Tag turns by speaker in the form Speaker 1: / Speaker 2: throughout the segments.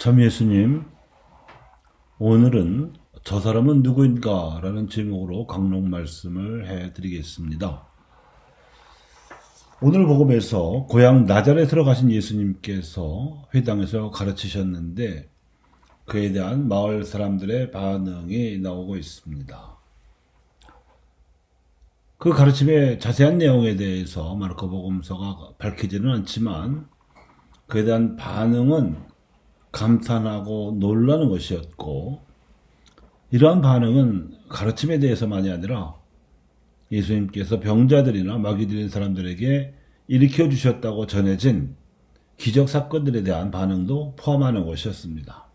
Speaker 1: 참 예수님, 오늘은 저 사람은 누구인가? 라는 제목으로 강론 말씀을 해드리겠습니다. 오늘 복음에서 고향 나자렛으로 가신 예수님께서 회당에서 가르치셨는데 그에 대한 마을 사람들의 반응이 나오고 있습니다. 그 가르침의 자세한 내용에 대해서 마르코 복음서가 밝히지는 않지만 그에 대한 반응은 감탄하고 놀라는 것이었고, 이러한 반응은 가르침에 대해서만이 아니라 예수님께서 병자들이나 마귀 들린 사람들에게 일으켜 주셨다고 전해진 기적 사건들에 대한 반응도 포함하는 것이었습니다.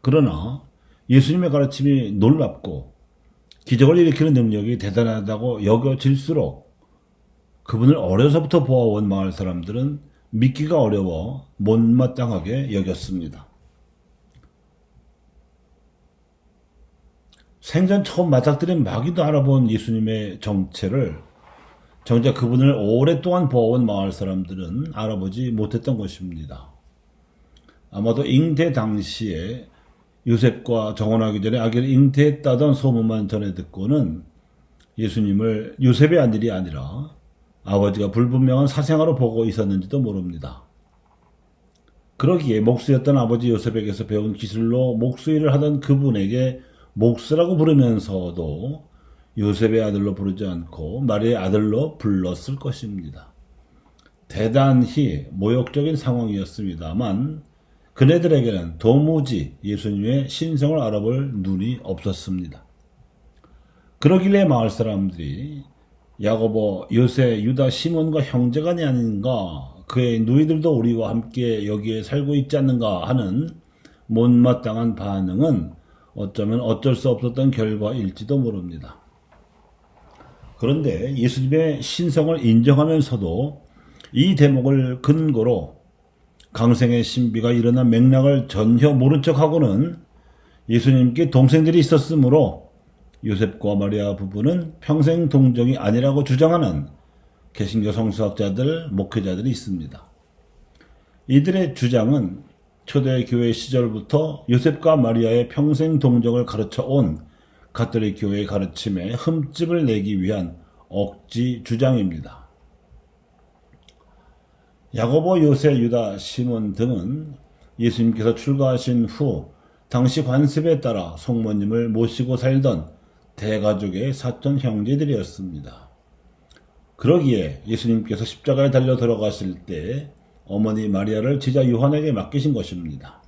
Speaker 1: 그러나 예수님의 가르침이 놀랍고 기적을 일으키는 능력이 대단하다고 여겨질수록 그분을 어려서부터 보아온 마을 사람들은 믿기가 어려워 못마땅하게 여겼습니다. 생전 처음 맞닥뜨린 마귀도 알아본 예수님의 정체를 정작 그분을 오랫동안 보아온 마을 사람들은 알아보지 못했던 것입니다. 아마도 잉태 당시에 요셉과 정혼하기 전에 아기를 잉태했다던 소문만 전해 듣고는 예수님을 요셉의 아들이 아니라 아버지가 불분명한 사생아로 보고 있었는지도 모릅니다. 그러기에 목수였던 아버지 요셉에게서 배운 기술로 목수일을 하던 그분에게 목수라고 부르면서도 요셉의 아들로 부르지 않고 마리아의 아들로 불렀을 것입니다. 대단히 모욕적인 상황이었습니다만 그네들에게는 도무지 예수님의 신성을 알아볼 눈이 없었습니다. 그러길래 마을 사람들이 야고보, 요새, 유다, 시몬과 형제간이 아닌가, 그의 누이들도 우리와 함께 여기에 살고 있지 않는가 하는 못마땅한 반응은 어쩌면 어쩔 수 없었던 결과일지도 모릅니다. 그런데 예수님의 신성을 인정하면서도 이 대목을 근거로 강생의 신비가 일어난 맥락을 전혀 모른 척하고는 예수님께 동생들이 있었으므로 요셉과 마리아 부부는 평생 동정이 아니라고 주장하는 개신교 성서학자들, 목회자들이 있습니다. 이들의 주장은 초대교회 시절부터 요셉과 마리아의 평생 동정을 가르쳐 온 가톨릭 교회의 가르침에 흠집을 내기 위한 억지 주장입니다. 야고보, 요셉, 유다, 시몬 등은 예수님께서 출가하신 후 당시 관습에 따라 성모님을 모시고 살던 대가족의 사촌 형제들이었습니다. 그러기에 예수님께서 십자가에 달려 들어가실 때 어머니 마리아를 제자 요한에게 맡기신 것입니다.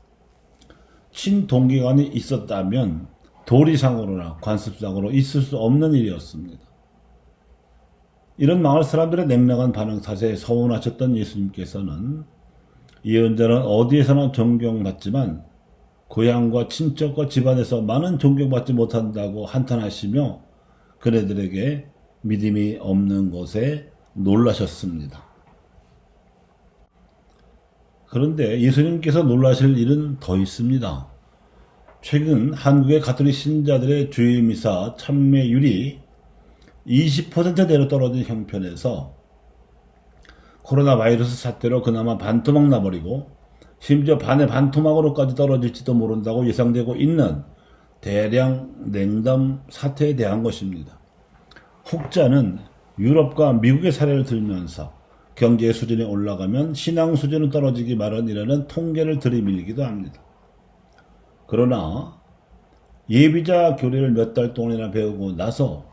Speaker 1: 친동기간이 있었다면 도리상으로나 관습상으로 있을 수 없는 일이었습니다. 이런 마을 사람들의 냉랭한 반응 탓에 서운하셨던 예수님께서는 예언자는 어디에서나 존경받지만 고향과 친척과 집안에서 많은 존경받지 못한다고 한탄하시며 그네들에게 믿음이 없는 것에 놀라셨습니다. 그런데 예수님께서 놀라실 일은 더 있습니다. 최근 한국의 가톨릭 신자들의 주일 미사 참여율이 20%대로 떨어진 형편에서 코로나 바이러스 사태로 그나마 반토막 나버리고 심지어 반의 반토막으로까지 떨어질지도 모른다고 예상되고 있는 대량 냉담 사태에 대한 것입니다. 혹자는 유럽과 미국의 사례를 들면서 경제 수준이 올라가면 신앙 수준은 떨어지기 마련이라는 통계를 들이밀기도 합니다. 그러나 예비자 교리를 몇 달 동안이나 배우고 나서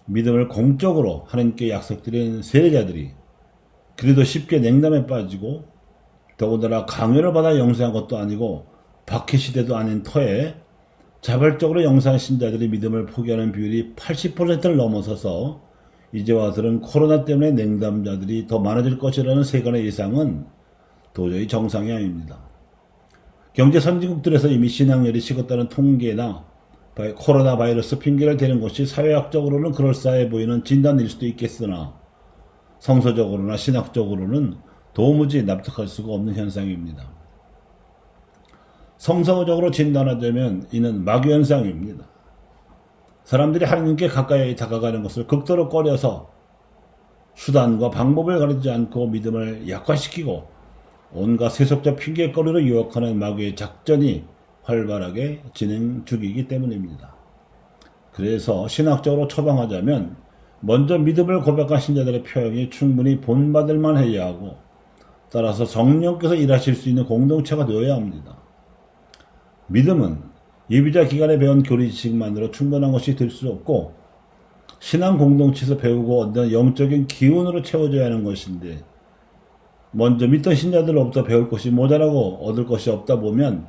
Speaker 1: 믿음을 공적으로 하나님께 약속드린 세례자들이 그래도 쉽게 냉담에 빠지고 더군다나 강연을 받아 영세한 것도 아니고 박해시대도 아닌 터에 자발적으로 영세한 신자들이 믿음을 포기하는 비율이 80%를 넘어서서 이제 와서는 코로나 때문에 냉담자들이 더 많아질 것이라는 세간의 예상은 도저히 정상이 아닙니다. 경제 선진국들에서 이미 신앙열이 식었다는 통계나 코로나 바이러스 핑계를 대는 것이 사회학적으로는 그럴싸해 보이는 진단일 수도 있겠으나 성서적으로나 신학적으로는 도무지 납득할 수가 없는 현상입니다. 성서적으로 진단하자면 이는 마귀현상입니다. 사람들이 하나님께 가까이 다가가는 것을 극도로 꺼려서 수단과 방법을 가리지 않고 믿음을 약화시키고 온갖 세속적 핑계거리로 유혹하는 마귀의 작전이 활발하게 진행 중이기 때문입니다. 그래서 신학적으로 처방하자면 먼저 믿음을 고백한 신자들의 표현이 충분히 본받을 만해야 하고 따라서 성령께서 일하실 수 있는 공동체가 되어야 합니다. 믿음은 예비자 기간에 배운 교리 지식만으로 충분한 것이 될 수 없고 신앙 공동체에서 배우고 얻는 영적인 기운으로 채워져야 하는 것인데 먼저 믿던 신자들로부터 배울 것이 모자라고 얻을 것이 없다 보면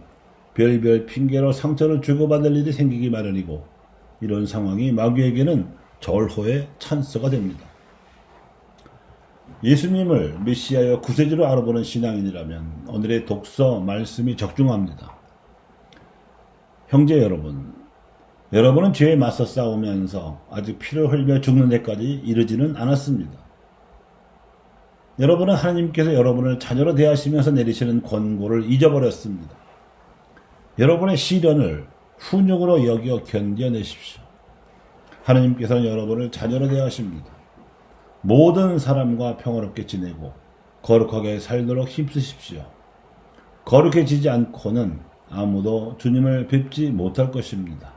Speaker 1: 별별 핑계로 상처를 주고받을 일이 생기기 마련이고 이런 상황이 마귀에게는 절호의 찬스가 됩니다. 예수님을 메시아여 구세주로 알아보는 신앙인이라면 오늘의 독서 말씀이 적중합니다. 형제 여러분, 여러분은 죄에 맞서 싸우면서 아직 피를 흘려 죽는 데까지 이르지는 않았습니다. 여러분은 하나님께서 여러분을 자녀로 대하시면서 내리시는 권고를 잊어버렸습니다. 여러분의 시련을 훈육으로 여겨 견뎌내십시오. 하나님께서는 여러분을 자녀로 대하십니다. 모든 사람과 평화롭게 지내고 거룩하게 살도록 힘쓰십시오. 거룩해지지 않고는 아무도 주님을 뵙지 못할 것입니다.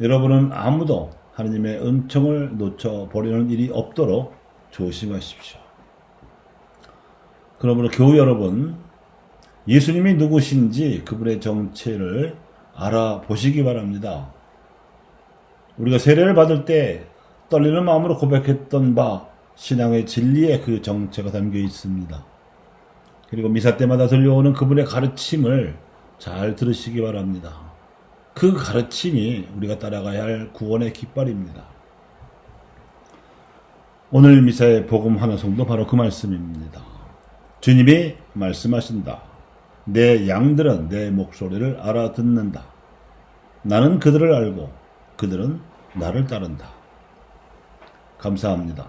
Speaker 1: 여러분은 아무도 하나님의 은총을 놓쳐버리는 일이 없도록 조심하십시오. 그러므로 교우 여러분, 예수님이 누구신지 그분의 정체를 알아보시기 바랍니다. 우리가 세례를 받을 때 떨리는 마음으로 고백했던 바 신앙의 진리에 그 정체가 담겨 있습니다. 그리고 미사 때마다 들려오는 그분의 가르침을 잘 들으시기 바랍니다. 그 가르침이 우리가 따라가야 할 구원의 깃발입니다. 오늘 미사의 복음 하나성도 바로 그 말씀입니다. 주님이 말씀하신다. 내 양들은 내 목소리를 알아듣는다. 나는 그들을 알고 그들은 나를 따른다. 감사합니다.